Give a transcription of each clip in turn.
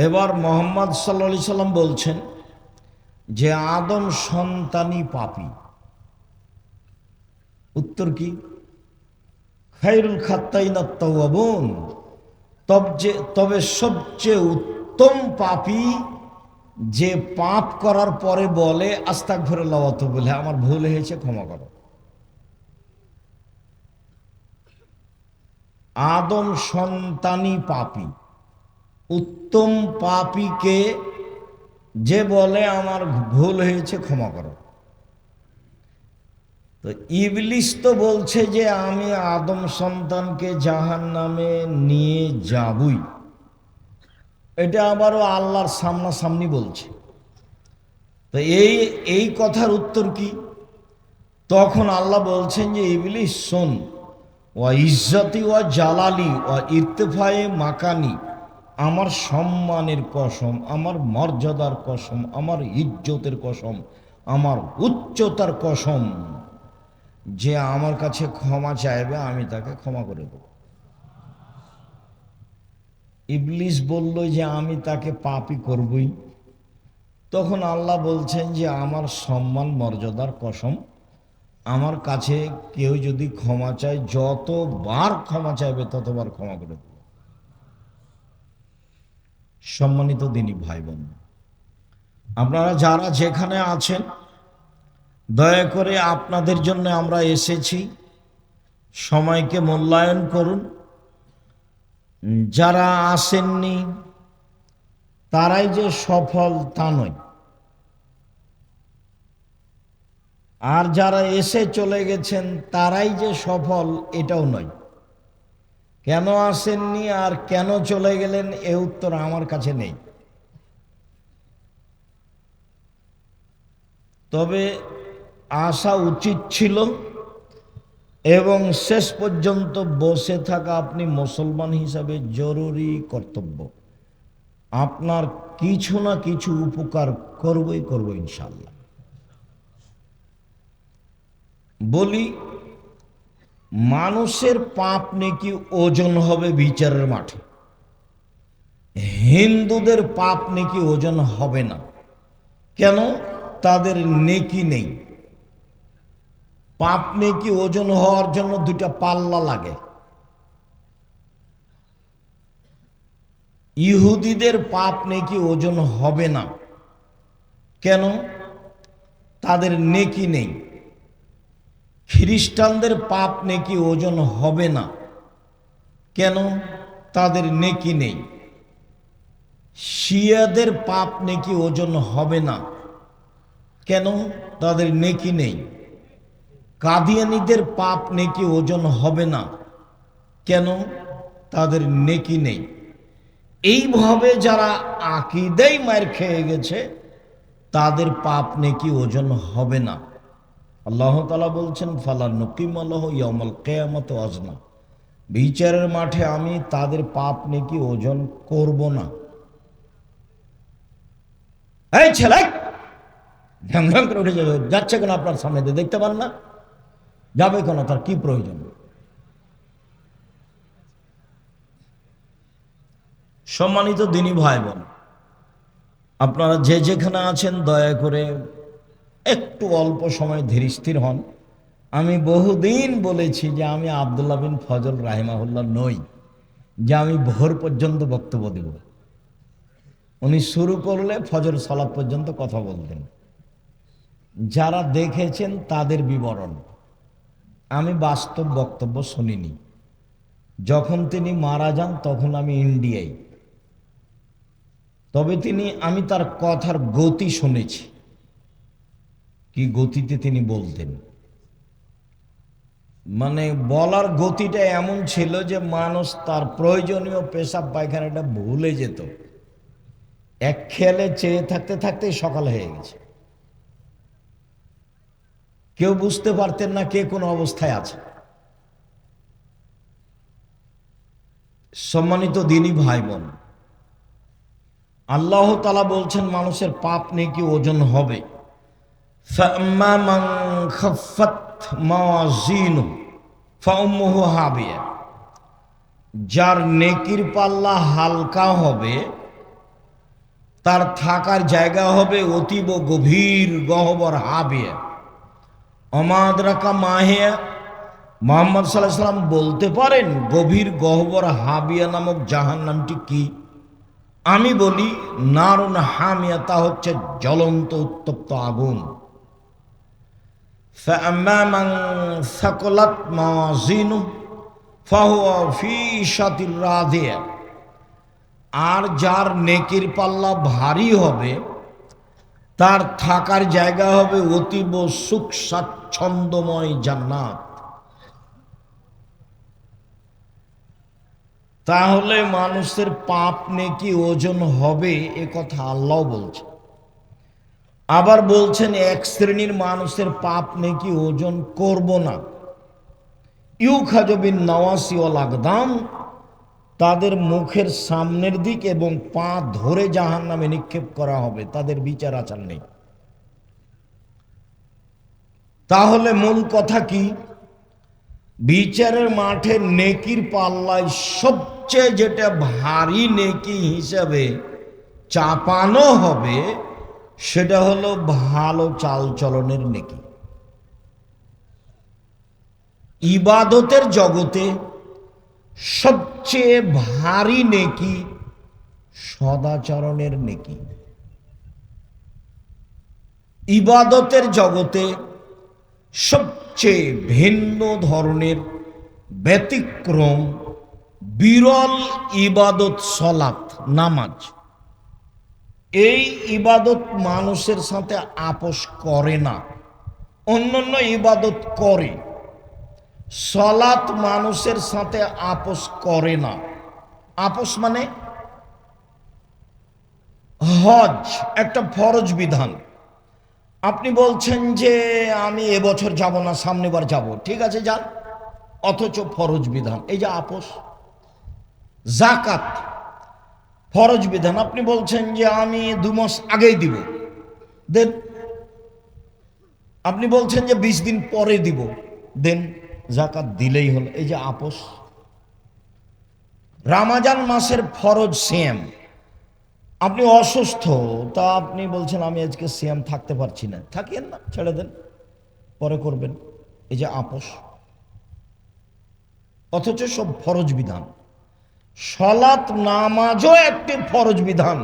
এবার মোহাম্মদ সাল্লাল্লাহু আলাইহি সাল্লাম বলছেন যে আদম সন্তানই পাপী। উত্তর কি? খায়রুল খাত্তাইনা তাওয়াবুন, তবে সবচেয়ে উত্তম পাপী যে পাপ করার পরে বলে আস্তাগফিরুল্লাহ ওয়া আতুবু ইলাইহি, আমার ভুল হয়েছে ক্ষমা করো। আদম সন্তানই পাপী। উত্তম পাপীকে যে বলে আমার ভুল হয়েছে ক্ষমা করো। তো ইবলিস তো বলছে যে আমি আদম সন্তানকে জাহান্নামে নিয়ে যাবই, এটা আবারও আল্লাহর সামনাসামনি বলছে। তো এই কথার উত্তর কি? তখন আল্লাহ বলছেন যে ইবলিস শোন, ওয়া ইজ্জতি ওয়া জালালি ওয়া ইরতিফায়ে মাকানি, আমার সম্মানের কসম, আমার মর্যাদার কসম, আমার ইজ্জতের কসম, আমার উচ্চতার কসম, যে আমার কাছে ক্ষমা চাইবে আমি তাকে ক্ষমা করে দেব। ইবলিস বলল যে আমি তাকে পাপী করবই। তখন আল্লাহ বলছেন যে আমার সম্মান মর্যাদার কসম, আমার কাছে কেউ যদি ক্ষমা চায়, যতবার ক্ষমা চাইবে ততবার ক্ষমা করে দেব। সম্মানিত দিনী ভাই বোন, আপনারা যারা যেখানে আছেন, দয়া করে আপনাদের জন্য আমরা এসেছি, সময়কে মূল্যায়ন করুন। যারা আসেননি তারাই যে সফল তা নয়, আর যারা এসে চলে গেছেন তারাই যে সফল এটাও নয়। কেন আসেননি আর কেন চলে গেলেন এ উত্তর আমার কাছে নেই। তবে আসা উচিত ছিল, এবং শেষ পর্যন্ত বসে থাকা আপনি মুসলমান হিসাবে জরুরি কর্তব্য। আপনার কিছু না কিছু উপকার করবই করবো ইনশাআল্লাহ। বলি, মানুষের পাপ নেকি ওজন হবে বিচারের মাঠে, হিন্দুদের পাপ নেকি ওজন হবে না। কেন? তাদের নেকি নেই। পাপ নেকি ওজন হওয়ার জন্য দুইটা পাল্লা লাগে। ইহুদিদের পাপ নেকি ওজন হবে না। কেন? তাদের নেকি নেই। খ্রিস্টানদের পাপ নেকি ওজন হবে না। কেন? তাদের নেকি নেই। শিয়াদের পাপ নেকি ওজন হবে না। কেন? তাদের নেকি নেই। কাদিয়ানীদের পাপ নেকি ওজন হবে না। কেন? তাদের নেকি নেই। এইভাবে যারা আকীদায় মার খেয়ে গেছে তাদের পাপ নেকি ওজন হবে না। আল্লাহ তাআলা বলছেন, ফালা নুকিমু লাহু ইয়াউমাল কিয়ামাতি ওয়াজনা, বিচারের মাঠে আমি তাদের পাপ নেকি ওজন করব না। এই ছেলে, ঢং ঢং করে উঠে যাচ্ছে কেন? আপনার সামনে দিয়ে দেখতে পান না? যাবে কেন? তার কি প্রয়োজন? সম্মানিত দিনী ভাই বোন, আপনারা যে যেখানে আছেন দয়া করে একটু অল্প সময় ধীর স্থির হন। আমি বহুদিন বলেছি যে আমি আব্দুল্লাহ বিন ফজল রাহিমাহুল্লাহ নই যে আমি ভোর পর্যন্ত বক্তব্য দেব। উনি শুরু করলে ফজর সালাত পর্যন্ত কথা বলতেন। যারা দেখেছেন তাদের বিবরণ, আমি বাস্তব বক্তব্য শুনিনি। যখন তিনি মারা যান তখন আমি ইন্ডিয়ায়, তবে আমি তার কথার গতি শুনেছি, কি গতিতে তিনি বলতেন। মানে বলার গতিটা এমন ছিল যে মানুষ তার প্রয়োজনীয় পেশাব পায়খানাটা ভুলে যেত। এক খেয়ালে চেয়ে থাকতে থাকতেই সকাল হয়ে গেছে, কেউ বুঝতে পারতেন না কে কোন অবস্থায় আছে। সম্মানিত দিনী ভাই বোন, আল্লাহ তাআলা বলছেন মানুষের পাপ নেকি ওজন হবে। ফাম্মা মান খাফফাত মাওয়াজিনুহু ফাউম্মুহু হাবিয়া, যার নেকির পাল্লা হালকা হবে তার থাকার জায়গা হবে অতীব গভীর গহ্বর হাবিয়া। অমাদরাকা মাহিয়া, মুহাম্মদ সাল্লাল্লাহু আলাইহি সাল্লাম বলতে পারেন গভীর গহ্বর হাবিয়া নামক জাহান্নামটি কি? আমি বলি নারুন হামিয়া, তা হচ্ছে জ্বলন্ত উত্তপ্ত আগুন। فأما من ثقلت موازينه فهو في عيشة راضية। আর যার নেকির পাল্লা ভারী হবে তার থাকার জায়গা হবে অতীব সুখ স্বাচ্ছন্দ্যময় জান্নাত। তাহলে মানুষের পাপ নেকি ওজন হবে, এ কথা আল্লাহ বলছে। আবার বলছেন এক শ্রেণীর মানুষের পাপ নেকি ওজন করব না। ইউখাযু বিন নাওয়াসি ওয়াল আকদাম, তাদের মুখের সামনের দিক এবং পা ধরে জাহান্নামে নিক্ষেপ করা হবে, তাদের বিচার আচার নেই। তাহলে মূল কথা কি? বিচারের মাঠে নেকির পাল্লায় সবচেয়ে যেটা ভারী নেকি হিসাবে চাপানো হবে সেটা হলো ভালো চালচলনের নেকি। ইবাদতের জগতে সবচেয়ে ভারী নেকি সদাচরণের নেকি। ইবাদতের জগতে সবচেয়ে ভিন্ন ধরনের ব্যতিক্রম বিরল ইবাদত সলাত, নামাজ। এই ইবাদত মানুষের সাথে আপোষ করে না, অন্যান্য ইবাদত করে। সলাত মানুষের সাথে আপোষ করে না। আপোষ মানে হজ একটা ফরজ বিধান। আপনি বলছেন যে আমি এবছর যাব না, সামনেবার যাব, ঠিক আছে যান, অথচ ফরজ বিধান, এই যে আপোষ। যাকাত ফরজ বিধান, আপনি বলছেন যে আমি 2 মাস আগেই দিব, দেন। আপনি বলছেন যে 20 দিন পরে দিব, দেন, যাকাত দিলেই হলো, এই যে আপোষ। রমজান মাসের ফরজ সিয়াম, আপনি অসুস্থ, তা আপনি বলছেন আমি আজকে সিয়াম থাকতে পারছি না, থাকিয়েন না, ছেড়ে দেন, পরে করবেন, এই যে আপোষ। অথচ সব ফরজ বিধান। সালাত নামাজও একটি ফরজ বিধান,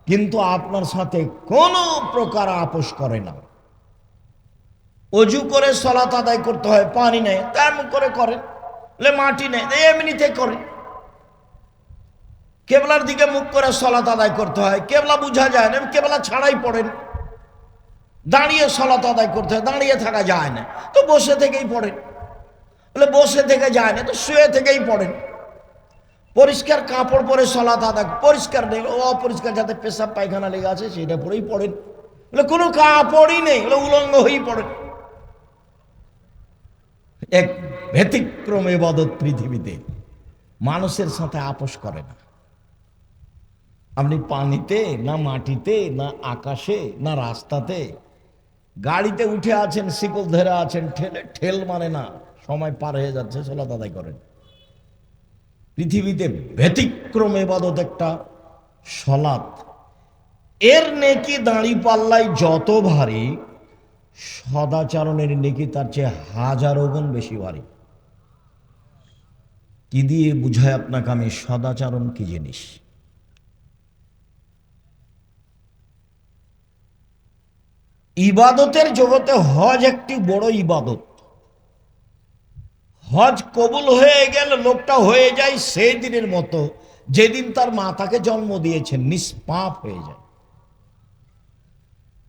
কিন্তু আপনার সাথে কোনো প্রকার আপোষ করে না। অজু করে সালাত আদায় করতে হয়, পানি নেই, তেমন করে করেন, মাটি নেই, এমনিতে করেন। কেবলার দিকে মুখ করে সালাত আদায় করতে হয়, কেবলা বুঝা যায় না, কেবলা ছাড়াই পড়েন। দাঁড়িয়ে সালাত আদায় করতে হয়, দাঁড়িয়ে থাকা যায় না, তো বসে থেকেই পড়েন। বসে থেকে যায় না, তো শুয়ে থেকেই পড়েন। পরিষ্কার কাপড় পরে সালাত আদায়, পরিষ্কার নেই, অপরিষ্কার যাতে পেশাব পায়খানা লেগে আছে সেটা পরেই পড়েন। কোনো কাপড়ই নেই, উলঙ্গ হয়েই পড়েন। এক ব্যতিক্রম ইবাদত পৃথিবীতে, মানুষের সাথে আপোষ করে না। আপনি পানিতে না, মাটিতে না, আকাশে না, রাস্তাতে, গাড়িতে উঠে আছেন, শিকল ধরে আছেন, ঠেল মানে না, সময় পার হয়ে যাচ্ছে, সালাত আদায় করেন। পৃথিবীতে ব্যতিক্রম ইবাদত একটা সালাত। এর নেকি দাঁড়ি পাল্লায় যত ভারী, সদাচরণের নেকি তার চেয়ে হাজারো গুণ বেশি ভারী। কি দিয়ে বুঝায় আপনাকে আমি সদাচরণ কি জিনিস? ইবাদতের জগতে হজ একটি বড় ইবাদত। হজ কবুল হয়ে গেল, লোকটা হয়ে যায় সেই দিনের মতো যেদিন তার মাতাকে জন্ম দিয়েছেন, নিষ্পাপ হয়ে যায়।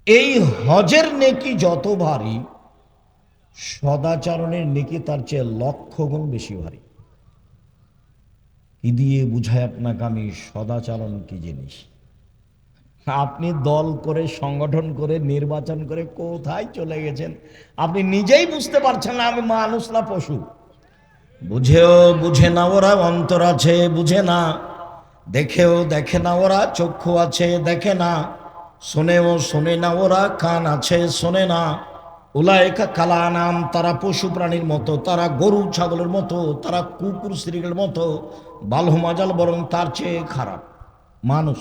এই হজের নেকি যত ভারী, সদাচরণের নেকি তার চেয়ে লক্ষ গুণ বেশি ভারী। কি দিয়ে বুঝায় আপনাকে আমি সদাচরণ কি জিনিস? আপনি দল করে, সংগঠন করে, নির্বাচন করে কোথায় চলে গেছেন আপনি নিজেই বুঝতে পারছেন না। আমি মানুষ না পশু? বুঝেও বুঝে না ওরা, অন্তর আছে বুঝে না, দেখেও দেখে না ওরা, চক্ষু আছে দেখে না, শোনেও শোনে না ওরা, কান আছে শোনে না। উলাইকা কালা নাম, তারা পশু প্রাণীর মতো, তারা গরু ছাগলের মতো, তারা কুকুর শ্রীগুলোর মতো, বালহুমাজাল, বরং তার চেয়ে খারাপ মানুষ।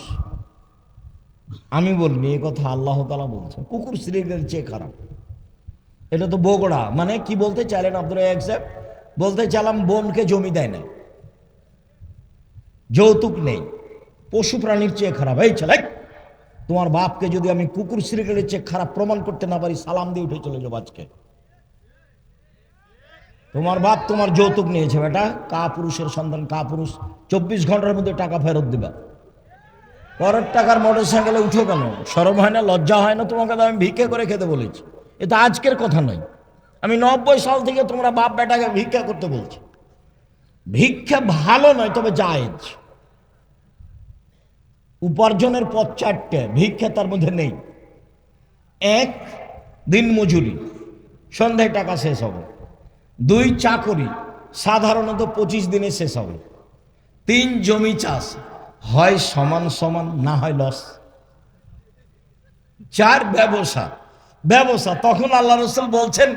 আমি বলিনি, এই কথা আল্লাহ তাআলা বলছেন। কুকুর সিগারেটের চেয়ে খারাপ। এটা তো বগড়া, মানে কি বলতে চাইলেন আব্দুল রাজ্জাক সাহেব? বলতে চাইলাম বোনকে জমি দেয় না, যৌতুক নেই, পশু প্রাণীর চেয়ে খারাপ। এই ছেলে, তোমার বাপকে যদি আমি কুকুর সিগারেটের চেয়ে খারাপ প্রমাণ করতে না পারি, সালাম দিয়ে উঠে চলে যাবো আজকে। তোমার বাপ তোমার যৌতুক নিয়েছে বেটা, কা পুরুষের সন্তান, কা পুরুষ, 24 ঘন্টার মধ্যে টাকা ফেরত দিবা। পরের টাকার মোটর সাইকেলে উঠো কেন? শরম হয় না, লজ্জা হয় না? তোমাকে তো আমি ভিক্ষা করে খেতে বলেছি, এটা আজকের কথা নয়। আমি 90 সাল থেকে তোমরা বাপ বেটাকে ভিক্ষা করতে বলছি। ভিক্ষা ভালো নয়, তবে জায়েজ। উপার্জনের পথ 4টে, ভিক্ষা তার মধ্যে নেই। 1, দিন মজুরি, সন্ধ্যায় টাকা শেষ হবে। 2, চাকরি, সাধারণত 25 দিনে শেষ হবে। 3, জমি চাষ, হয় সমান সমান, না হয় লস। 4, ব্যবসা। ব্যবসা, তখন আল্লাহ রাসূল বলছেন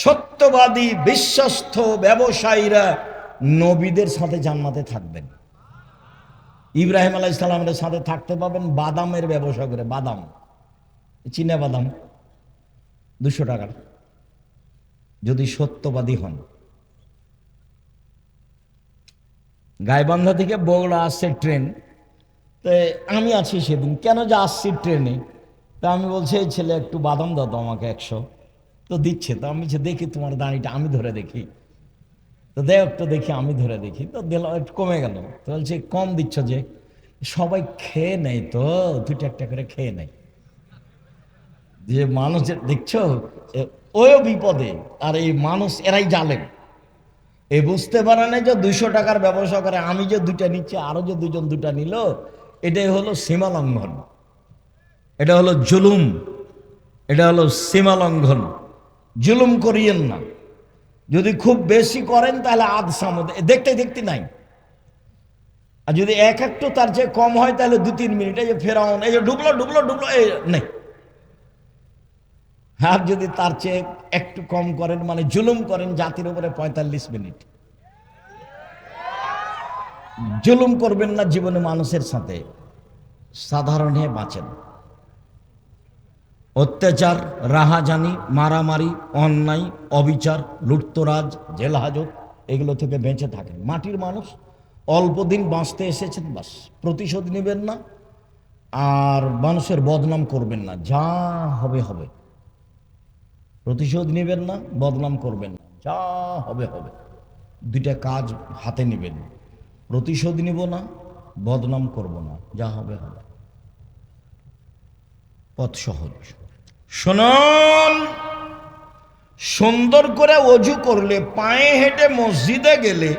সত্যবাদী বিশ্বস্ত ব্যবসায়ীরা নবীদের সাথে জান্নাতে থাকবেন। ইব্রাহিম আলাইহিস সালামের সাথে থাকতে পাবেন বাদামের ব্যবসা করে। বাদাম, চীনা বাদাম, 200 টাকা, যদি সত্যবাদী হন। গাইবান্ধা থেকে বগুড়া আসছে ট্রেন, তো আমি আছি সেদিন, কেন যে আসছি ট্রেনে, তা আমি বলছি এই ছেলে একটু বাদাম দাও তো আমাকে 100। তো দিচ্ছে, তো আমি দেখি তোমার দাঁড়িটা আমি ধরে দেখি, তো দেখ একটু দেখি, আমি ধরে দেখি, তো দিল, একটু কমে গেল। তো বলছে কম দিচ্ছ যে? সবাই খেয়ে নেয় তো, 2টা একটা করে খেয়ে নেয়। যে মানুষ দেখছো, ওও বিপদে, আর এই মানুষ এরাই জালেম। এ বুঝতে পারে না যে 200 টাকার ব্যবসা করে, আমি যে 2টা নিচ্ছি, আরো যে 2জন 2টা নিল, এটাই হলো সীমা লঙ্ঘন, এটা হলো জুলুম, এটা হলো সীমা লঙ্ঘন। জুলুম করিয়েন না। যদি খুব বেশি করেন তাহলে আধ সামদ দেখতে দেখতে নাই, আর যদি একটু তার চেয়ে কম হয় তাহলে 2-3 মিনিট, এই যে ফেরাউন, এই যে ডুবলো ডুবলো ডুবলো, এই নেই। আর যদি তার চেয়ে একটু কম করেন, মানে জুলুম করেন জাতির উপরে, 45 মিনিট। জুলুম করবেন না জীবনে মানুষের সাথে, সাধারণ হয়ে বাঁচেন। অত্যাচার, রাহাজানি, মারামারি, অন্যায়, অবিচার, লুটতরাজ, জেল হাজত, এগুলো থেকে বেঁচে থাকেন। মাটির মানুষ, অল্প দিন বাঁচতে এসেছেন, বাস প্রতিশোধ নেবেন না, আর মানুষের বদনাম করবেন না, যা হবে হবে। প্রতিশোধ নেবেন না, বদনাম করবেন না, যা হবে হবে। 2টা কাজ হাতে নেবেন, প্রতিশোধ নিব না, বদনাম করব না, যা হবে হবে। পথ সহজ। শুনুন, সুন্দর করে অজু করলে, পায়ে হেঁটে মসজিদে গেলে,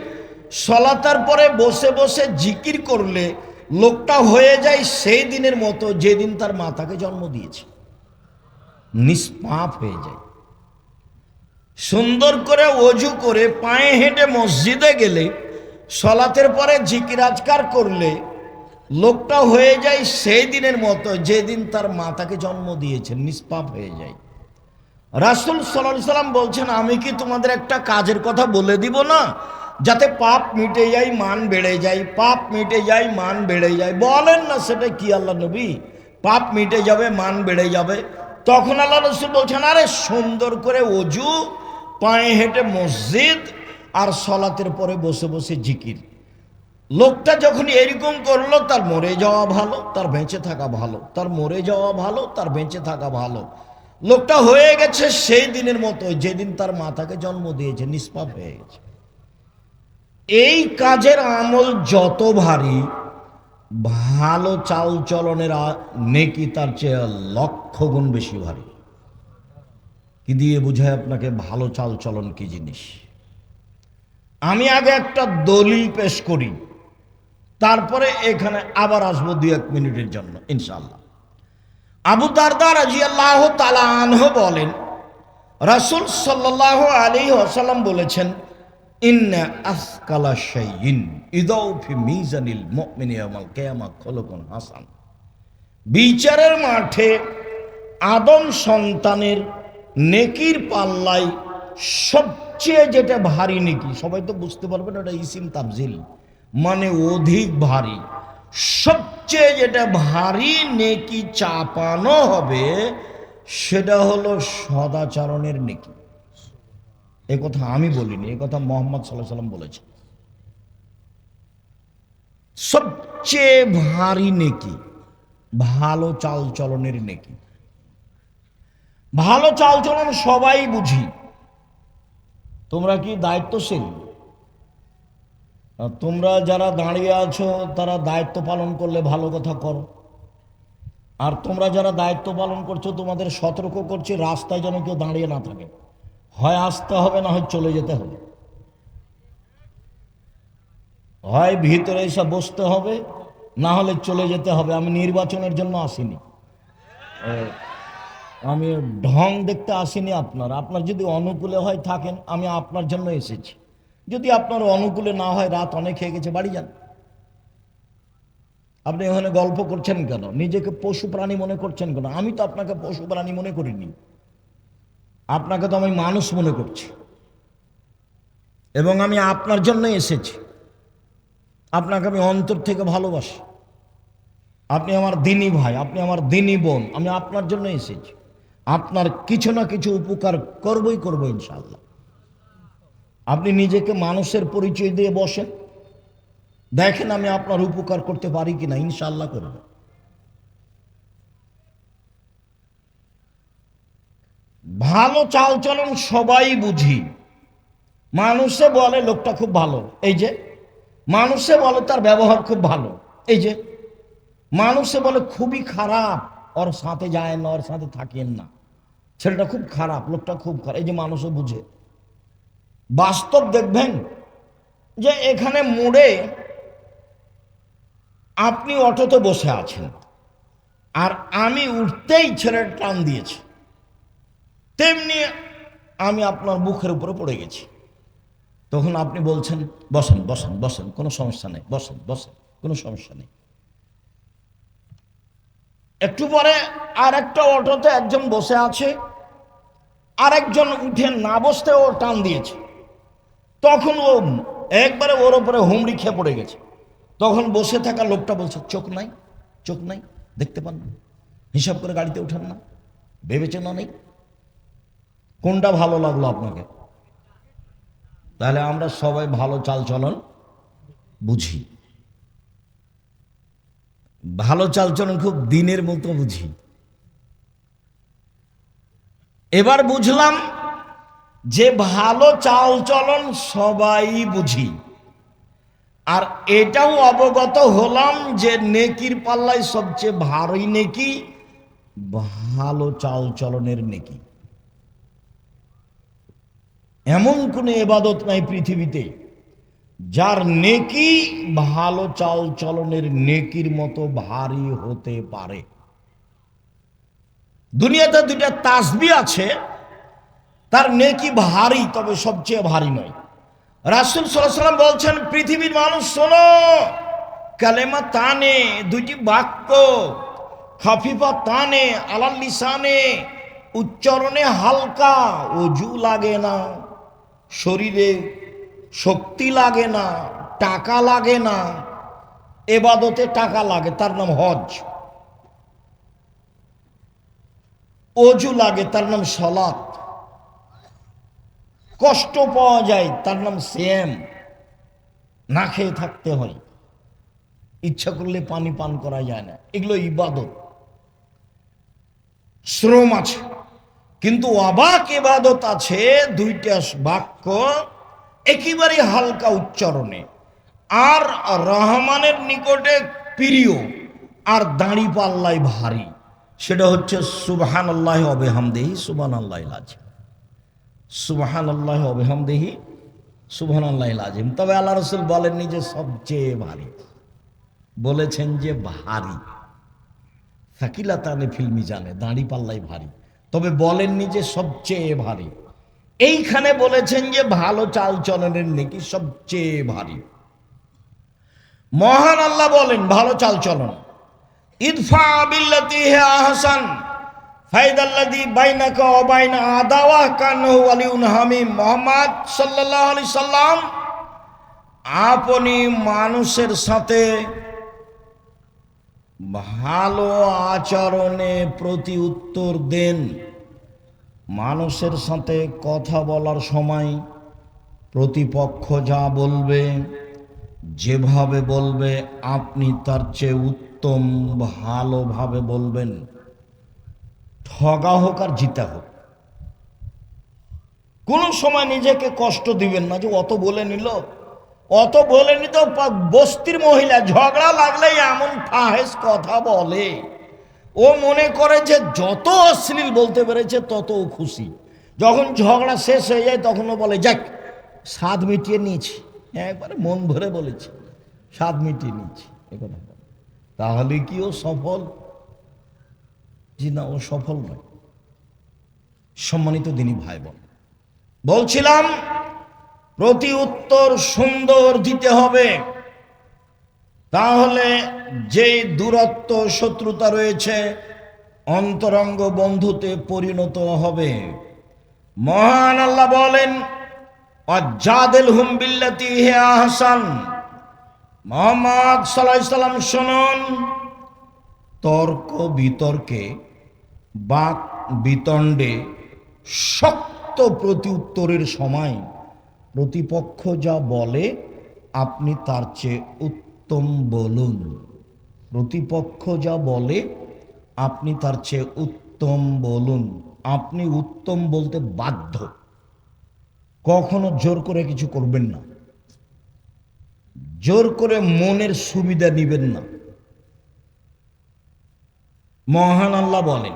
সলাতার পরে বসে বসে জিকির করলে, লোকটা হয়ে যায় সেই দিনের মতো যেদিন তার মাতাকে জন্ম দিয়েছে, নিষ্পাপ হয়ে যায়। সুন্দর করে অজু করে পায়ে হেঁটে মসজিদে গেলে, সলাতের পরে জিকির আজকার করলে, লোকটা হয়ে যায় সেই দিনের মতো যেদিন তার মাতাকে জন্ম দিয়েছেন, নিষ্পাপ হয়ে যায়। রাসূল সাল্লাল্লাহু আলাইহি সাল্লাম বলছেন, আমি কি তোমাদের একটা কাজের কথা বলে দিব না, যাতে পাপ মিটে যায়, মান বেড়ে যায়? পাপ মিটে যায়, মান বেড়ে যায়, বলেন না সেটা কি আল্লাহ নবী? পাপ মিটে যাবে, মান বেড়ে যাবে। তখন আল্লাহ রাসূল বলছেন, আরে সুন্দর করে অজু, পায়ে হেঁটে মসজিদ, আর সলাতের পরে বসে বসে জিকির। লোকটা যখন এরকম করলো, তার মরে যাওয়া ভালো, তার বেঁচে থাকা ভালো, তার মরে যাওয়া ভালো, তার বেঁচে থাকা ভালো। লোকটা হয়ে গেছে সেই দিনের মতো যেদিন তার মাতাকে জন্ম দিয়েছে, নিষ্পাপ হয়ে গেছে। এই কাজের আমল যত ভারী, ভালো চাল চলনের নেকি তার চেয়ে 1,00,000 গুণ বেশি ভারী। কি দিয়ে বুঝায় আপনাকে ভালো চাল চলন কি জিনিস? আমি আগে একটা দলিল পেশ করি, তারপরে এখানে আবার আসবো 2-1 মিনিটের জন্য ইনশাআল্লাহ। আবু দারদা রাদিয়াল্লাহু তাআলা আনহু বলেন, রাসূল সাল্লাল্লাহু আলাইহি ওয়াসাল্লাম বলেছেন, ইন্না আসকালা শাইইন ইদাউ ফি মিজানিল মুমিনি ইয়াউমাল কিয়ামা খুলুকুন হাসান। বিচারের মাঠে আদম সন্তানের নেকির পাল্লায় সবচেয়ে যেটা ভারী নেকি, সবাই তো বুঝতে পারবেন, ওটা ইসিম তাফজিল, মানে অধিক ভারী। সবচেয়ে যেটা ভারী নেকি চাপানো হবে সেটা হলো সদাচরণের নেকি। এ কথা আমি বলিনি, এ কথা মুহাম্মদ সাল্লাল্লাহু আলাইহি সাল্লাম বলেছেন। সবচেয়ে ভারী নেকি ভালো চালচলনের নেকি। ভালো চালচলন সবাই বুঝি। তোমরা কি দায়িত্বশীল? তোমরা যারা দাঁড়িয়ে আছো তারা দায়িত্ব পালন করলে ভালো কথা করো, আর তোমরা যারা দায়িত্ব পালন করছো তোমাদের সতর্ক করছি রাস্তায় যেন কেউ দাঁড়িয়ে না থাকে। হয় আসতে হবে, না হয় চলে যেতে হবে। হয় ভিতরে এসে বসতে হবে, না হলে চলে যেতে হবে। আমি নির্বাচনের জন্য আসিনি, আমি ঢং দেখতে আসিনি। আপনার যদি অনুকূলে হয় থাকেন, আমি আপনার জন্য এসেছি। যদি আপনার অনুকূলে না হয়, রাত অনেক হয়ে গেছে, বাড়ি যান। আপনি এখানে গল্প করছেন কেন? নিজেকে পশু প্রাণী মনে করছেন কেন? আমি তো আপনাকে পশু প্রাণী মনে করিনি, আপনাকে তো আমি মানুষ মনে করছি, এবং আমি আপনার জন্য এসেছি। আপনাকে আমি অন্তর থেকে ভালোবাসি। আপনি আমার দিনী ভাই, আপনি আমার দিনী বোন। আমি আপনার জন্য এসেছি, আপনার কিছু না কিছু উপকার করবই করবো ইনশাআল্লাহ। আপনি নিজেকে মানুষের পরিচয় দিয়ে বসেন, দেখেন আমি আপনার উপকার করতে পারি কিনা, ইনশাআল্লাহ করব। ভালো চালচলন সবাই বুঝি। মানুষে বলে লোকটা খুব ভালো, এই যে। মানুষে বলে তার ব্যবহার খুব ভালো, এই যে। মানুষে বলে খুবই খারাপ, ওর সাথে যায় না, ওর সাথে থাকেন না, ছেলেটা খুব খারাপ, লোকটা খুব খারাপ, এই যে মানুষও বুঝে। বাস্তব দেখবেন যে এখানে মোড়ে আপনি অটোতে বসে আছেন, আর আমি উঠতেই ছেলেটা টান দিয়েছি, তেমনি আমি আপনার মুখের উপরে পড়ে গেছি। তখন আপনি বলছেন বসেন বসেন বসেন, কোনো সমস্যা নেই, বসেন বসেন, কোনো সমস্যা নেই। একটু পরে আর একটা অটোতে একজন বসে আছে, আরেকজন উঠে না বসতে ও টান দিয়েছে। তখন ও একবারে ওর ওপরে হুমড়ি খেয়ে পড়ে গেছে। তখন বসে থাকা লোকটা বলছে, চোখ নাই, চোখ নাই, দেখতে পান না, হিসাব করে গাড়িতে উঠান না, ভেবেচেনা নেই। কোনটা ভালো লাগলো আপনাকে? তাহলে আমরা সবাই ভালো চালচলন বুঝি, ভালো চালচলন খুব দিনের মতো বুঝি। এবার বুঝলাম যে ভালো চালচলন সবাই বুঝি, আর এটাও অবগত হলাম যে নেকির পাল্লায় সবচেয়ে ভারী নেকি ভালো চালচলনের নেকি। এমন কোন ইবাদত নাই পৃথিবীতে যার নেকি ভালো চালচলনের নেকির মতো ভারী হতে পারে। দুনিয়াতে দুইটা তাসবিহ আছে, তার নেকি ভারী, তবে সবচেয়ে ভারী নয়। রাসূল সাল্লাল্লাহু আলাইহি ওয়াসাল্লাম বলছেন, পৃথিবীর মানুষ শোনো, কালেমা তানে, দুইটি বাক্য, খাফিফা তানে আলাল লিসানে, উচ্চারণে হালকা, ওযু লাগে না, শরীরে শক্তি লাগে না, টাকা লাগে না। এবাদতে টাকা লাগে, তার নাম হজ। ওযু লাগে, তার নাম সালাত। কষ্ট পাওয়া যায়, তার নাম সিয়াম, না খেয়ে থাকতে হয়, ইচ্ছা করলে পানি পান করা যায় না। এগুলো ইবাদত, শ্রম আছে। কিন্তু অবাক ইবাদত আছে, দুইটা বাক্য একেবারে হালকা উচ্চারণে, আর রহমানের নিকটে প্রিয়, আর দাঁড়ি পাল্লায় ভারী। সেটা হচ্ছে সুবহানাল্লাহি ওয়া বিহামদিহি সুবহানাল্লাহিল আযীম। সুবহানাল্লাহি ওয়া বিহামদিহি সুবহানাল্লাহিল আযীম। তবে আল্লাহ রাসূল বলেননি যে সবচেয়ে ভারী, বলেছেন যে ভারী। সাকিলাতানি ফিল মিজানে, দাঁড়ি পাল্লাই ভারী, তবে বলেননি যে সবচেয়ে ভারী। এইখানে বলেছেন যে ভালো চালচলনের নেকি সবচেয়ে ভারী। মহান আল্লাহ বলেন ভালো চালচলন, ইদফা বিল্লাতি হিয়া আহসান ফাইদাল্লাযী বাইনাকা ওয়া বাইনা আদাওয়াহ কান্নাহু ওয়ালিউন হামিম। মুহাম্মদ সাল্লাল্লাহু আলাইহি সাল্লাম, আপনি মানুষের সাথে ভালো আচরণে প্রতি উত্তর দেন। মানুষের সাথে কথা বলার সময় প্রতিপক্ষ যা বলবে, যেভাবে বলবে, আপনি তার চেয়ে উত্তম ভালোভাবে বলবেন। ঠগা হোক আর জিতা হোক, কোনো সময় নিজেকে কষ্ট দিবেন না যে অত বলে নিল, অত বলে নিত। বস্তির মহিলা ঝগড়া লাগলেই এমন ফাহেস কথা বলে, ও মনে করে যে যত অশ্লীল বলতে পেরেছে তত খুশি। যখন ঝগড়া শেষ হয়ে যায় তখনও বলে যাক স্বাদ মিটিয়ে নিয়েছি, একবারে মন ভরে বলেছি, স্বাদ মিটিয়ে নিয়েছি। তাহলে কি ও সফল? জি না, ও সফল নয়। সম্মানিত দিনী ভাই বোন, বলছিলাম প্রতি উত্তর সুন্দর দিতে হবে, তাহলে যে দূরত্ব শত্রুতা রয়েছে অন্তরঙ্গ বন্ধুতে পরিণত হবে। মহান আল্লাহ বলেন ওয়াজাদিলহুম বিল্লাতী হিয়া আহসান। মুহাম্মদ সাল্লাল্লাহু আলাইহি সাল্লাম শুনুন, তর্ক বিতর্কে, বাক বিতণ্ডে, শক্ত প্রতি উত্তরের সময় প্রতিপক্ষ যা বলে আপনি তার চেয়ে উত্তম বলুন। প্রতিপক্ষ যা বলে আপনি তার চেয়ে উত্তম বলুন। আপনি উত্তম বলতে বাধ্য, কখনো জোর করে কিছু করবেন না, জোর করে মনের সুবিধা নিবেন না। মহান আল্লাহ বলেন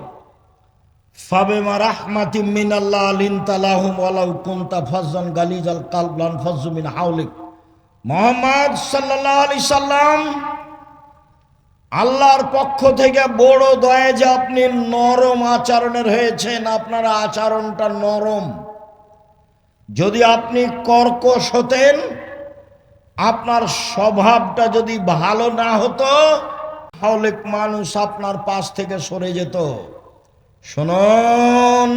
ফাবিমা রাহমাতিম মিনাল্লাহ লিনতা লাহুম ওয়ালাউ কুনতা ফাজ্জান গালিজাল কালব লানফাজ্জু মিন হাওলিক। মুহাম্মদ সাল্লাল্লাহু আলাইহি সাল্লাম, আল্লাহর পক্ষ থেকে বড় দয়া যে আপনি নরম আচরণের হয়েছেন, আপনার আচরণটা নরম। যদি আপনি কর্কশ হতেন, আপনার স্বভাবটা যদি ভালো না হতো, তাহলে মানুষ আপনার পাশ থেকে সরে যেত। শুনুন,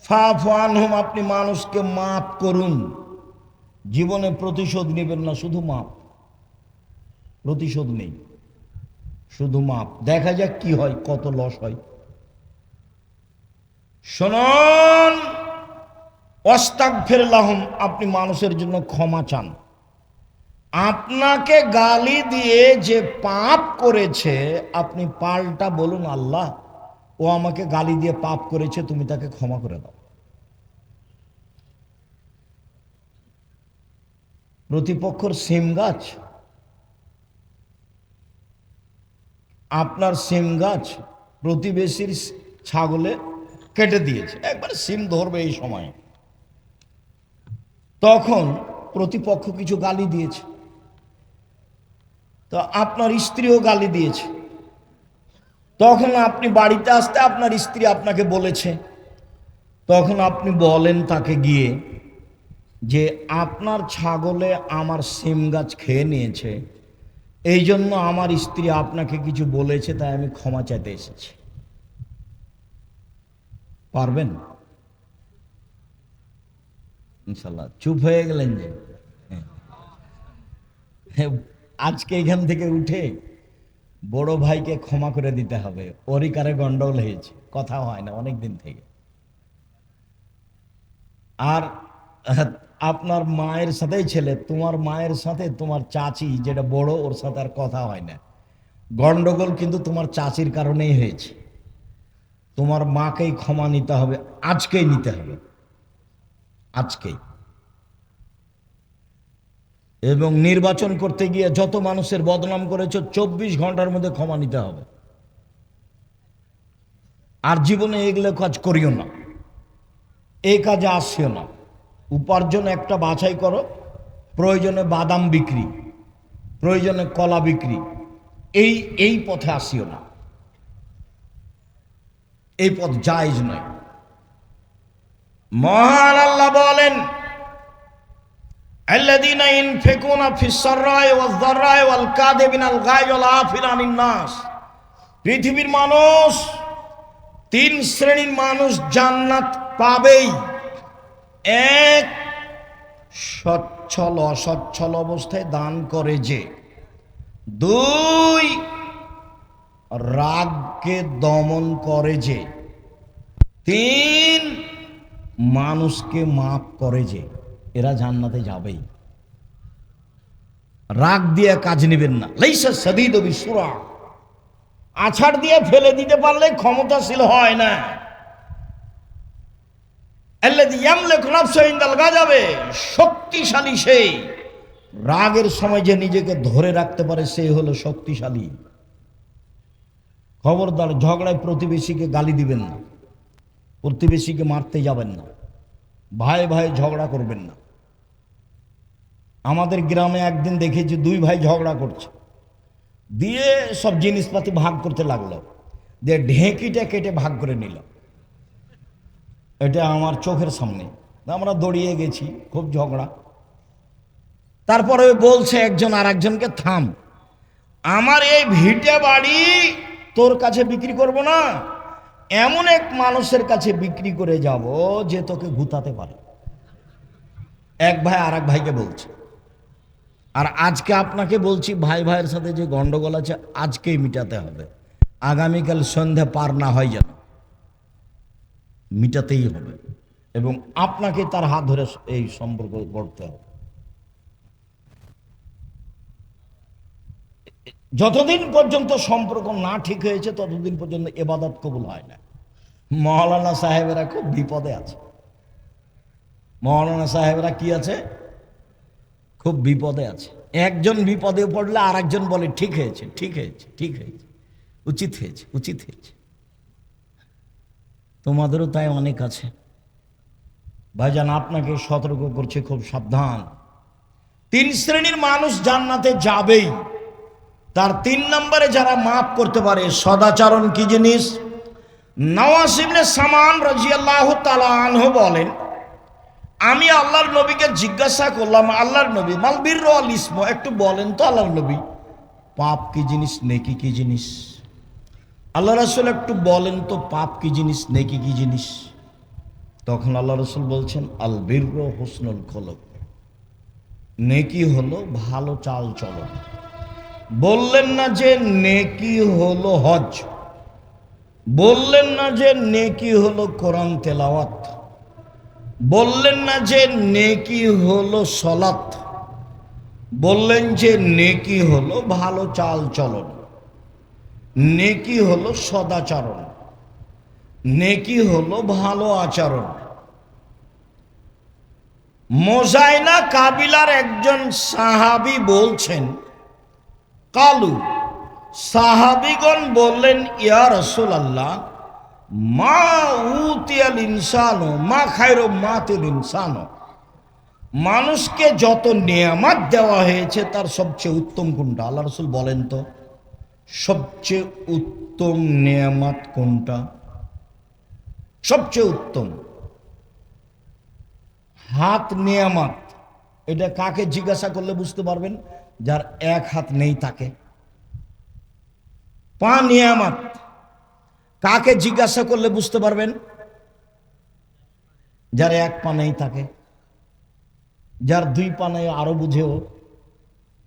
ফাফু আনহুম, আপনি মানুষকে মাফ করুন। জীবনে প্রতিশোধ নেবেন না, শুধু মাপ। প্রতিশোধ নেই, শুধু মাপ। দেখা যাক কি হয়, কত লস হয়। শুনুন, ওয়াস্তাগফির লাহুম, আপনি মানুষের জন্য ক্ষমা চান। আপনাকে গালি দিয়ে যে পাপ করেছে, আপনি পাল্টা বলুন আল্লাহ, ও আমাকে গালি দিয়ে পাপ করেছে, তুমি তাকে ক্ষমা করে দাও। প্রতিপক্ষর সিম গাছ, আপনার সিম গাছ প্রতিবেশীর ছাগলে কেটে দিয়েছে, একবার সিম ধরবে এই সময়, তখন প্রতিপক্ষ কিছু গালি দিয়েছে, তো আপনার স্ত্রীও গালি দিয়েছে। তখন আপনি বাড়িতে আসতে আপনার স্ত্রী আপনাকে বলেছে, তখন আপনি বলেন তাকে গিয়ে যে আপনার ছাগলে আমার সিম গাছ খেয়ে নিয়েছে, এই জন্য আমার স্ত্রী আপনাকে কিছু বলেছে, তাই আমি ক্ষমা চাইতে এসেছি। পারবেন? ইনশাল্লাহ। চুপ হয়ে গেলেন যে? আজকে এখান থেকে উঠে বড় ভাইকে ক্ষমা করে দিতে হবে, ওরই কারে গন্ডগোল হয়েছে, কথা হয় না অনেক দিন থেকে। আর আপনার মায়ের সাথেই ছেলে, তোমার মায়ের সাথে তোমার চাচি যেটা বড়, ওর সাথে আর কথা হয় না। গন্ডগোল কিন্তু তোমার চাচির কারণেই হয়েছে। তোমার মাকেই ক্ষমা নিতে হবে, আজকেই নিতে হবে, আজকেই। এবং নির্বাচন করতে গিয়ে যত মানুষের বদনাম করেছো, 24 ঘন্টার মধ্যে ক্ষমা নিতে হবে। আর জীবনে এগুলো কাজ করিও না, এই কাজে আসিও না। উপার্জন একটা বাছাই করো, প্রয়োজনে বাদাম বিক্রি, প্রয়োজনে কলা বিক্রি, এই পথে আসিও না, এই পথ জায়েজ নয়। মহান আল্লাহ বলেন আল্লাযীনা ইনফিকুনা ফিস সাররাই ওয়াজ যাররাই ওয়াল কাযিবিনাল গায়জ ওয়াল আফিনা আনিন নাস। পৃথিবীর মানুষ, 3 শ্রেণীর মানুষ জান্নাত পাবেই। এক, সচ্ছল অসচ্ছল অবস্থায় দান করে যে। 2, রাগকে দমন করে যে, 3 মানুষকে মাফ করে যে, এরা জান্নাতে যাবেই। রাগ দিয়ে কাজ নেবেন না। লাইসা সাদীদু বিসুরা, আছাড় দিয়ে ফেলে দিতে পারলে ক্ষমতাশীল হয় না। আল্লাযী ইয়ামলিকু নাফসাহু ইনদাল গাযাবে, শক্তিশালী সেই। রাগের সময় যে নিজেকে ধরে রাখতে পারে সে হলো শক্তিশালী। খবরদার ঝগড়ায় প্রতিবেশীকে গালি দিবেন না, প্রতিবেশীকে মারতে যাবেন না, ভাই ভাই ঝগড়া করবেন না। আমাদের গ্রামে একদিন দেখেছি 2 ভাই ঝগড়া করছে, দিয়ে সব জিনিসপাতি ভাগ করতে লাগলো, দিয়ে ঢেঁকিটা কেটে ভাগ করে নিল। এটা আমার চোখের সামনে, আমরা দৌড়িয়ে গেছি, খুব ঝগড়া। তারপরে বলছে একজন আর একজনকে, থাম, আমার এই ভিটে বাড়ি তোর কাছে বিক্রি করব না, এমন এক মানুষের কাছে বিক্রি করে যাব যে তোকে গুতাতে পারে। এক ভাই আর এক ভাইকে বলছে। আর আজকে আপনাকে বলছি, ভাই ভাইয়ের সাথে যে গন্ডগোল আছে আজকেই মিটাতে হবে, আগামীকাল সন্ধ্যা পার না হয় যেন, মিটাতেই হবে। এবং আপনাকে তার হাত ধরে এই সম্পর্ক গড়তে হবে। যতদিন পর্যন্ত সম্পর্ক না ঠিক হয়েছে ততদিন পর্যন্ত ইবাদত কবুল হয় না। মৌলানা সাহেবেরা খুব বিপদে আছে। মৌলানা সাহেবরা কি আছে? খুব বিপদে আছে। একজন বিপদে পড়লে আর একজন বলে ঠিক হয়েছে, ঠিক হয়েছে, ঠিক হয়েছে, উচিত হয়েছে, উচিত হয়েছে। তোমাদেরও তাই অনেক আছে। ভাইজান আপনাকে সতর্ক করছে, খুব সাবধান। 3 শ্রেণীর মানুষ জান্নাতে যাবেই। তার 3 নম্বরে যারা মাফ করতে পারে। সদাচরণ কি জিনিস? নওয়াস ইবনে সামান রাদিয়াল্লাহু তাআলা আনহু বলেন, আমি আল্লাহর নবীকে জিজ্ঞাসা করলাম, আল্লাহর নবী, মাল বিররু ওয়াল ইসম, একটু বলেন তো আল্লাহর নবী, পাপ কি জিনিস, নেকি কি জিনিস? আল্লাহ রাসূল একটু বলেন তো, পাপ কি জিনিস, নেকি কি জিনিস? তখন আল্লাহ রাসূল বলছেন, আল বিররু হুসনুল খুলুক, নেকি হলো ভালো চাল চলন। বললেন না যে নেকি হলো হজ, বললেন না যে নেকি হলো কোরআন তেলাওয়াত, বললেন না যে নেকি হলো সালাত, বললেন যে নেকি হলো ভালো চাল চলন, নেকি হলো সদাচরণ, নেকি হলো ভালো আচরণ। মোজাইনা কাবিলার একজন সাহাবী বলছেন, কালু, সাহাবীগণ বললেন, ইয়া রাসূলুল্লাহ, মা উতিয়াল ইনসানু মা খায়রু মাতিল ইনসানু, মানুষকে যত নেয়ামত দেওয়া হয়েছে তার সবচেয়ে উত্তম কোনটা? আল্লাহ রাসূল বলেন তো, সবচেয়ে উত্তম নেয়ামত কোনটা? সবচেয়ে উত্তম হাত নেয়ামত। এটা কাকে জিজ্ঞাসা করলে বুঝতে পারবেন? যার 1 হাত নেই তাকে। পা নিয়ামত, কাকে জিজ্ঞাসা করলে বুঝতে পারবেন? যার 1 পা নেই তাকে। যার 2 পা নেই আরো বুঝেও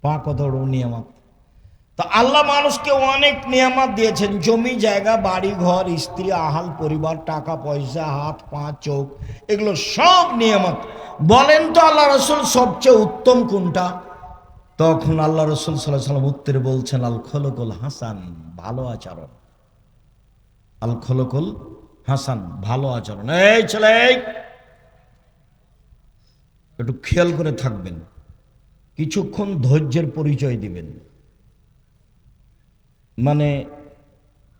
পা কত বড় নিয়ামত। তা আল্লাহ মানুষকে অনেক নিয়ামত দিয়েছেন, জমি জায়গা, বাড়ি ঘর, স্ত্রী, আহাল পরিবার, টাকা পয়সা, হাত পা চোখ, এগুলো সব নিয়ামত। বলেন তো আল্লাহ রাসূল সবচেয়ে উত্তম কোনটা? তখন আল্লাহ রাসূল সাল্লাল্লাহু আলাইহি ওয়াসাল্লাম উত্তরে বলছেন, আল খুলুকুল হাসান, ভালো আচরণ। আল খুলুকুল হাসান, ভালো আচরণ। এই ছেলে, একটু খেয়াল করে থাকবেন, কিছুক্ষণ ধৈর্যের পরিচয় দিবেন। মানে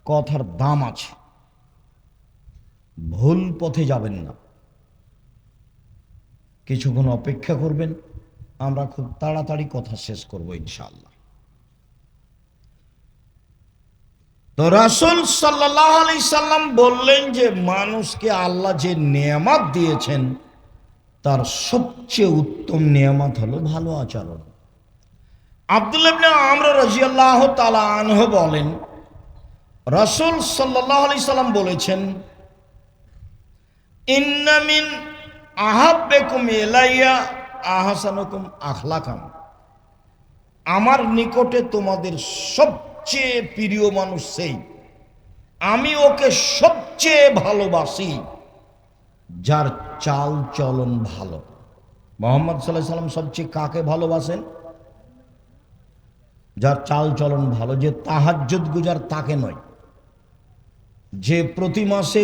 কথার দাম আছে, ভুল পথে যাবেন না। কিছুক্ষণ অপেক্ষা করবেন, আমরা খুব তাড়াতাড়ি কথা শেষ করব ইনশাআল্লাহ। তো রাসূল সাল্লাল্লাহু আলাইহি সাল্লাম বললেন যে মানুষকে আল্লাহ যে নেয়ামত দিয়েছেন তার সবচেয়ে উত্তম নেয়ামত হলো ভালো আচরণ। আব্দুল্লাহ ইবনে আমর রাদিয়াল্লাহু তাআলা আনহু বলেন, রাসূল সাল্লাল্লাহু আলাইহি সাল্লাম বলেছেন, ইন্না মিন আহাব্বিকুম ইলাইয়া আহসানুকুম আখলাকান, আমার নিকটে তোমাদের সব সবচেয়ে প্রিয় মানুষ সেই, আমি ওকে সবচেয়ে ভালোবাসি যার চাল চলন ভালো। মুহাম্মদ সাল্লাল্লাহু আলাইহি সাল্লাম সবচেয়ে কাকে ভালোবাসেন? যার চাল চলন ভালো, যে তাহাজ্জুদ গুজার তাকে নয়, যে প্রতি মাসে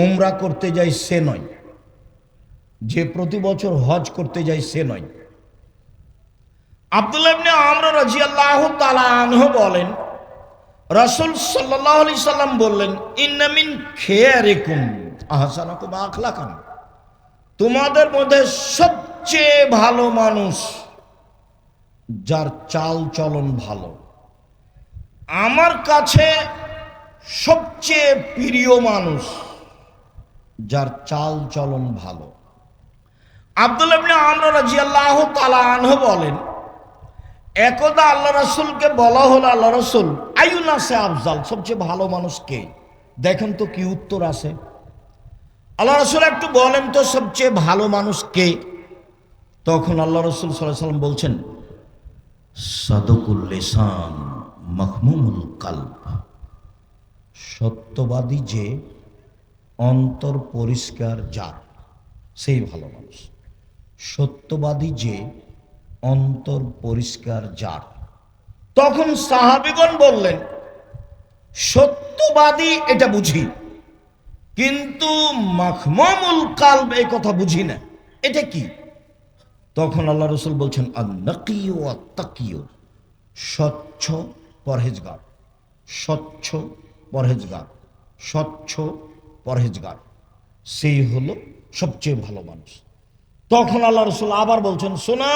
উমরা করতে যায় সে নয়, যে প্রতি বছর হজ করতে যায় সে নয়। আব্দুল্লাহ ইবনে আমর রাদিয়াল্লাহু তাআলা আনহু বলেন, রাসূল সাল্লাল্লাহু আলাইহি সাল্লাম বললেন, ইন্না মিন খিয়ারিকুম আহসানুকুম আখলাকান, তোমাদের মধ্যে সবচেয়ে ভালো মানুষ যার চাল চলন ভালো। আমার কাছে সবচেয়ে প্রিয় মানুষ যার চাল চলন ভালো। আব্দুল্লাহ ইবনে আমর রাদিয়াল্লাহু তাআলা আনহু বলেন, একদা আল্লাহ রাসূলকে বলা হলো, আল্লাহ রাসূল আইয়ুনাসে আফজাল, সবচেয়ে ভালো মানুষ কে? দেখেন তো কি উত্তর আছে। আল্লাহ রাসূল একটু বলেন তো সবচেয়ে ভালো মানুষ কে? তখন আল্লাহ রাসূল সাল্লাল্লাহু আলাইহি ওয়াসাল্লাম বলছেন, সাদকুল লিসান মাহমুমুল কালব, সত্যবাদী যে অন্তর পরিষ্কার যার, সেই ভালো মানুষ। সত্যবাদী যে অন্তর পরিষ্কার যার। তখন সাহাবীগণ বললেন, সত্যবাদী এটা বুঝি, কিন্তু মাহমুমুল কালব এই কথা বুঝি না, এটা কি? তখন আল্লাহ রাসূল বলছেন, আন-নাকিয়্যু ওয়াত-তাকিয়্যু, স্বচ্ছ পরহেজগার, স্বচ্ছ পরহেজগার, স্বচ্ছ পরহেজগার, সেই হলো সবচেয়ে ভালো মানুষ। তখন আল্লাহ রাসূল আবার বলছেন, শোনো,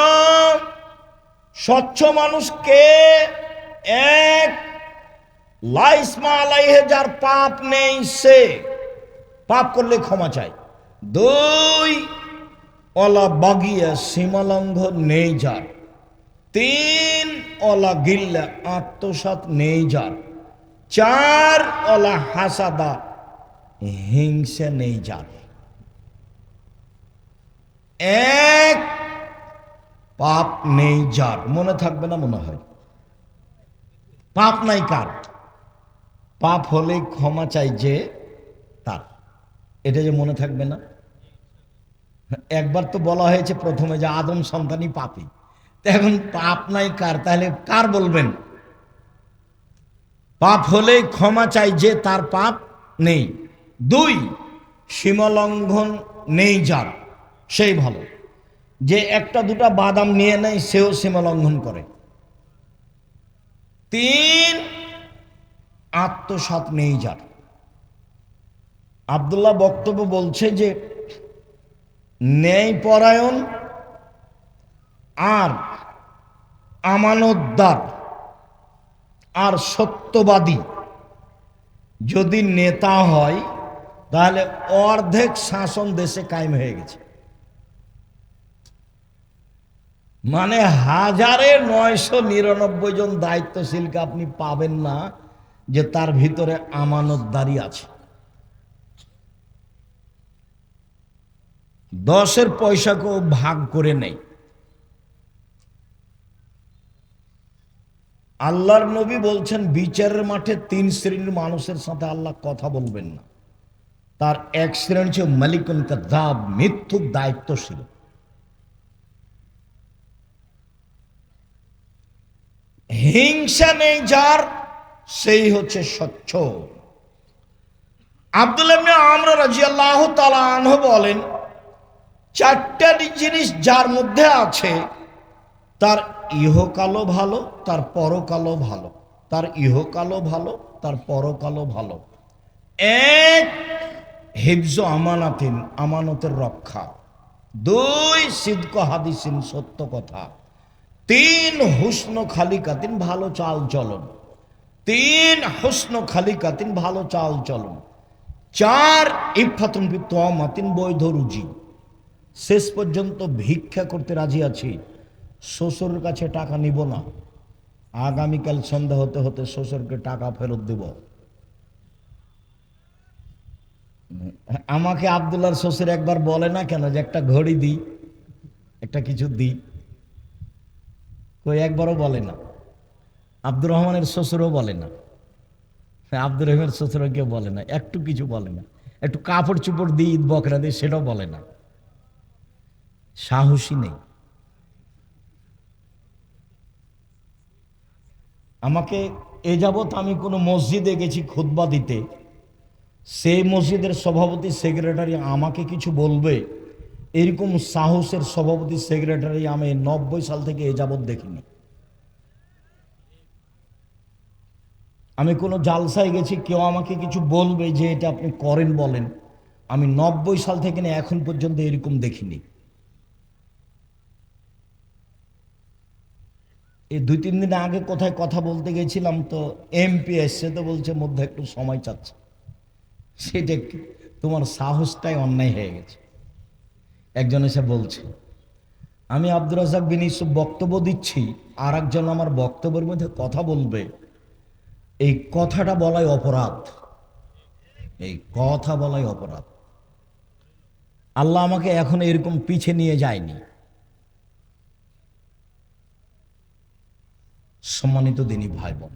স্বচ্ছ মানুষ কে? এক, লা ইসমা আলাইহি, যার পাপ নেই সে, পাপ করলে ক্ষমা চায়। দুই, অলা বাগিয়া, সীমালঙ্ঘন নেই যার। তিন, অলা গিল্লা, আত্মসাৎ নেই যার। চার, অলা হাসাদা, হিংসা নেই যার। এক, পাপ নেই যার। মনে থাকবে না মনে হয়? পাপ নাই কার? পাপ হলে ক্ষমা চাই যে তার, এটা যে মনে থাকবে না? একবার তো বলা হয়েছে প্রথমে যে আদম সন্তানই পাপী, এখন পাপ নাই কার, তাহলে কার বলবেন? পাপ হলে ক্ষমা চাই যে তার পাপ নেই। দুই, সীমালঙ্ঘন নেই যার, সেই ভালো। যে একটা দুটা বাদাম নিয়ে নেয় সেও সীমালঙ্ঘন করে। তিন, আত্মসাৎ নেই যার। আব্দুল্লাহ বক্তব্য বলছে যে ন্যায়পরায়ণ আর আমানতদার আর সত্যবাদী যদি নেতা হয়, তাহলে অর্ধেক শাসন দেশে কায়েম হয়ে গেছে। মানে 1999 জন দায়িত্বশীলকে আপনি পাবেন না যে তার ভিতরে আমানতদারি আছে। 10-এর পয়সাকেও ভাগ করে নেই। আল্লাহর নবী বলছেন, বিচারের মাঠে 3 শ্রেণীর মানুষের সাথে আল্লাহ কথা বলবেন না। তার এক শ্রেণী হচ্ছে মালিকুন কাযাব, মিথ্যুক দায়িত্বশীল। হিংসা নেই যার, সেই হচ্ছে স্বচ্ছ। আব্দুল্লাহ ইবনে আমর রাদিয়াল্লাহু তাআলা আনহু বলেন, 4টা জিনিস যার মধ্যে আছে, তার ইহকালও ভালো, তার পরকালও ভালো। তার ইহকালও ভালো, তার পরকালও ভালো। এক, হিফজ আমানাতিন, আমানতের রক্ষা। দুই, সিদক হাদিসিন, সত্য কথা। তিন, হুসন খালিকাতিন, ভালো চাল চলন। তিন, হুসন খালিকাতিন, ভালো চাল চলন। চার, ইফাতুন বিতওয়ামাতিন, বৈধ রুজি। শেষ পর্যন্ত ভিক্ষা করতে রাজি আছি, শ্বশুরের কাছে টাকা নিব না, আগামীকাল সন্ধ্যা হতে হতে শ্বশুরকে টাকা ফেরত দেব। আমাকে আব্দুল্লাহর শ্বশুর একবার বলে না কেন যে একটা ঘড়ি দিই, একটা কিছু দিই? কই একবারও বলে না। আব্দুর রহমানের শ্বশুরও বলে না, আব্দুর রহমানের শ্বশুরও কেউ বলে না, একটু কিছু বলে না, একটু কাপড় চুপড় দিয়ে ঈদ বকরা দিয়ে সেটাও বলে না, সাহসী নেই। আমাকে এ যাবৎ আমি কোনো মসজিদে গেছি খুতবা দিতে, সেই মসজিদের সভাপতি সেক্রেটারি আমাকে কিছু বলবে এরকম সাহসের সভাপতি সেক্রেটারি আমি 90 সাল থেকে এ যাবৎ দেখিনি। আমি কোনো জালসায় গেছি, কেউ আমাকে কিছু বলবে যে এটা আপনি করেন বলেন, আমি 90 সাল থেকে না এখন পর্যন্ত এরকম দেখিনি। এই 2-3 দিন আগে কোথায় কথা বলতে গেছিলাম, তো এমপি এসছে, তো বলছে মধ্যে একটু সময় চাচ্ছে। সেটা তোমার সাহসটাই অন্যায় হয়ে গেছে। একজন এসে বলছে আমি আব্দুর রাজ্জাক বিন ইউসুফ বক্তব্য দিচ্ছি, আর একজন আমার বক্তব্যের মধ্যে কথা বলবে, এই কথাটা বলাই অপরাধ, এই কথা বলাই অপরাধ। আল্লাহ আমাকে এখন এরকম পিছে নিয়ে যায়নি। সম্মানিত দিনী ভাই বোন,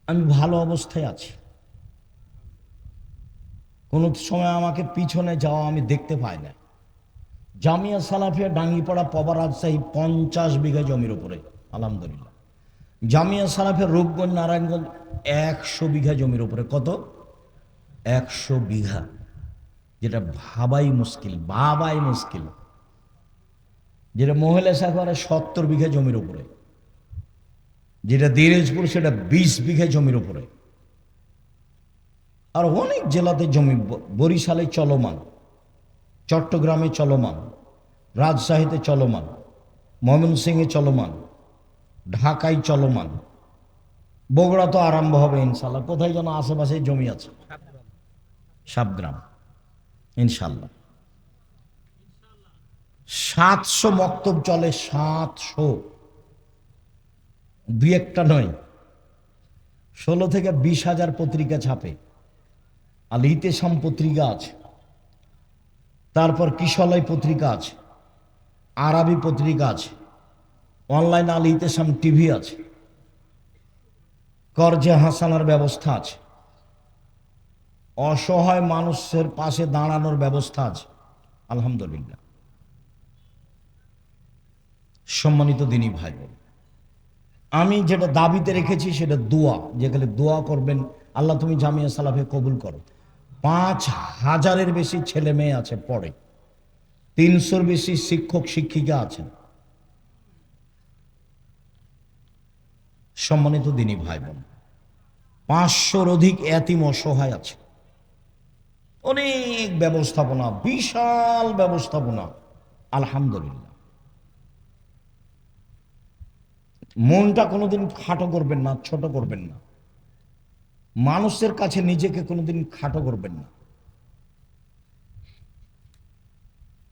আমি ভালো অবস্থায় আছি, কোনো সময় আমাকে পিছনে যাওয়া আমি দেখতে পাই না। জামিয়া সালাফিয়া ডাঙ্গিপাড়া পবা রাজশাহী 50 বিঘা জমির উপরে, আলহামদুলিল্লাহ। জামিয়া সালাফিয়া রূপগঞ্জ নারায়ণগঞ্জ 100 বিঘা জমির উপরে। কত? 100 বিঘা, যেটা ভাবাই মুশকিল, ভাবাই মুশকিল। যেটা মহিলা শাখারে 70 বিঘা জমির উপরে, যেটা দিনাজপুর সেটা 20 বিঘা জমির উপরে, আর অনেক জেলাতে জমি, বরিশালে চলমান, চট্টগ্রামে চলমান, রাজশাহীতে চলমান, ময়মনসিংহে চলমান, ঢাকায় চলমান, বগুড়া তো আরম্ভ হবে ইনশাল্লাহ। কোথায় যেন আশেপাশে জমি আছে, সাবগ্রাম, ইনশাল্লাহ 700 মক্তব চলে, 700, 2-1টা নয়, 16 থেকে 20 হাজার পত্রিকা ছাপে। আল ইতেসাম পত্রিকা আছে, তারপর কিশলয় পত্রিকা আছে, আরবি পত্রিকা আছে, অনলাইন আল ইতেসাম টিভি আছে, করজে হাসানার ব্যবস্থা আছে, অসহায় মানুষের পাশে দাঁড়ানোর ব্যবস্থা আছে, আলহামদুলিল্লাহ। সম্মানিত দিনী ভাই বোন, আমি যেটা দাবিতে রেখেছি সেটা দোয়া, যেখানে দোয়া করবেন আল্লাহ তুমি জামিয়া সালাফে কবুল করো। 5000-এর বেশি ছেলে মেয়ে আছে পড়ে, 300-র বেশি শিক্ষক শিক্ষিকা আছেন। সম্মানিত দিনী ভাই বোন, 500-র অধিক এতিম অসহায় আছে। অনেক ব্যবস্থাপনা, বিশাল ব্যবস্থাপনা, আলহামদুলিল্লাহ। মনটা কোনোদিন খাটো করবেন না, ছোট করবেন না, মানুষের কাছে নিজেকে কোনোদিন খাটো করবেন না।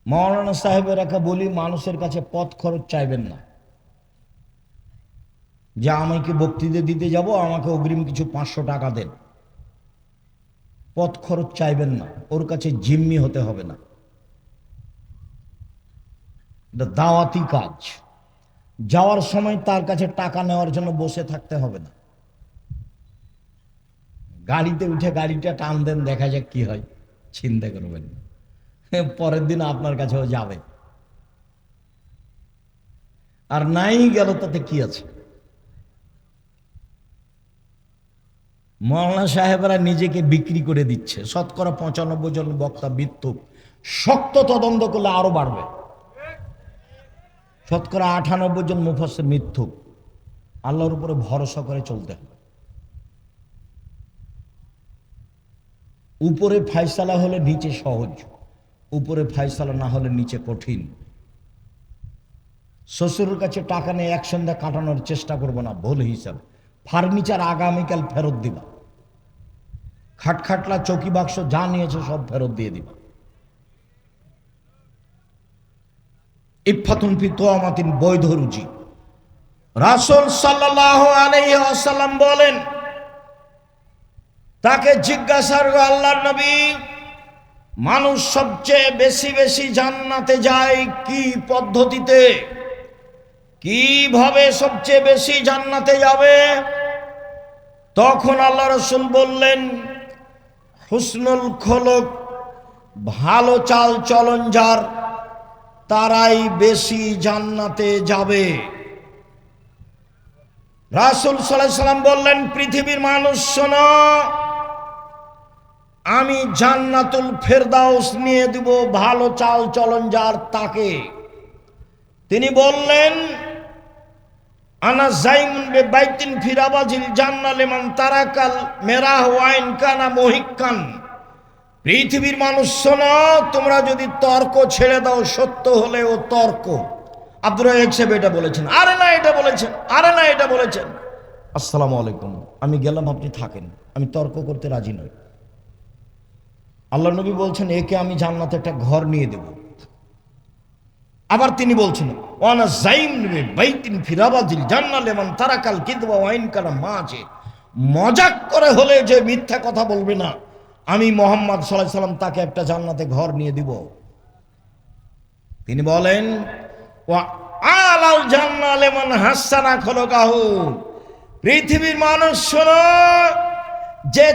মাওলানা সাহেবের একা বলি, মানুষের কাছে পথ খরচ চাইবেন না, যে আমাকে বক্তৃতা দিতে যাব আমাকে অগ্রিম কিছু 500 টাকা দেন, পথ খরচ চাইবেন না, ওর কাছে জিম্মি হতে হবে না। এটা দাওয়াতি কাজ, যাওয়ার সময় তার কাছে টাকা নেওয়ার জন্য বসে থাকতে হবে না। গাড়িতে উঠে গাড়িটা টান দেন, দেখা যাক কি হয়, চিন্তা করবেন, পরের দিন আপনার কাছেও যাবে, আর নাই গেল তাতে কি আছে। মাওলানা সাহেবরা নিজেকে বিক্রি করে দিচ্ছে, শতকরা 95 জন বক্তা মিথ্যুক, শক্ত তদন্ত করলে আরো বাড়বে। শতকরা 98 জন মুফাসসির মিথ্যুক। আল্লাহর উপরে ভরসা করে চলতে হবে। উপরে ফায়সালা হলে নিচে সহজ, উপরে ফায়সালা না হলে নিচে কঠিন। শ্বশুরের কাছে টাকা নিয়ে এক সন্ধ্যা কাটানোর চেষ্টা করবো না, ভুল হিসাব। ফার্নিচার আগামীকাল ফেরত দিবা, খাটখাটলা চৌকি বাক্স যা নিয়েছে সব ফেরত দিয়ে দিবা। ইফাতুন ফি তোয়ামাতিন, বৈধ রুজি। রাসূল সাল্লাল্লাহু আলাইহি ওয়াসাল্লাম বলেন, তাকে জিজ্ঞাসা করল আল্লাহর নবী, মানুষ সবচেয়ে বেশি বেশি জান্নাতে যায় কি পদ্ধতিতে? কিভাবে সবচেয়ে বেশি জান্নাতে যাবে? তখন আল্লাহ রাসূল বললেন, হুসনুল খলক, ভালো চাল চলন যার, তারাই বেশি জান্নাতে যাবে। রাসূল সাল্লাল্লাহু আলাইহি সাল্লাম বললেন, পৃথিবীর মানুষ শোনো, আমি জান্নাতুল ফেরদাউস নিয়ে দেব ভালো চাল চলন যার তাকে। তিনি বললেন, আনা জাইমুন বে বাইতিন ফিরাবাজিল জান্নাহ লিমান তারাকাল মেরাহ ওয়াইন কানা মুহিক্কান। পৃথিবীর মানুষ শোনো, তোমরা যদি তর্ক ছেড়ে দাও, সত্য হলেও তর্ক। আব্দুর রাজ্জাক সাহেব এটা বলেছেন, আরে না এটা বলেছেন, আরে না এটা বলেছেন। আসসালামু আলাইকুম, আমি গেলাম, আপনি থাকেন, আমি তর্ক করতে রাজি নই। আল্লাহ নবী বলছেন, একে আমি জান্নাতে একটা ঘর নিয়ে দেব। আবার তিনি বলছেন, ওয়ানা জাইম বে বাইতিন ফিরাবাজিল জান্নাহ লিমান তারাকাল কিদবা ওয়াইন কানা মাঝে। মজাক করে হলে যে মিথ্যা কথা বলবে না, আমি মুহাম্মদ সাল্লাল্লাহু আলাইহি সাল্লাম তাকে একটা জান্নাতে ঘর নিয়ে দিব। তিনি বলেন, ওয়া আলাল জান্নাহ লিমান হাসানা খলকাহু। পৃথিবীর মানুষ শোনো, যে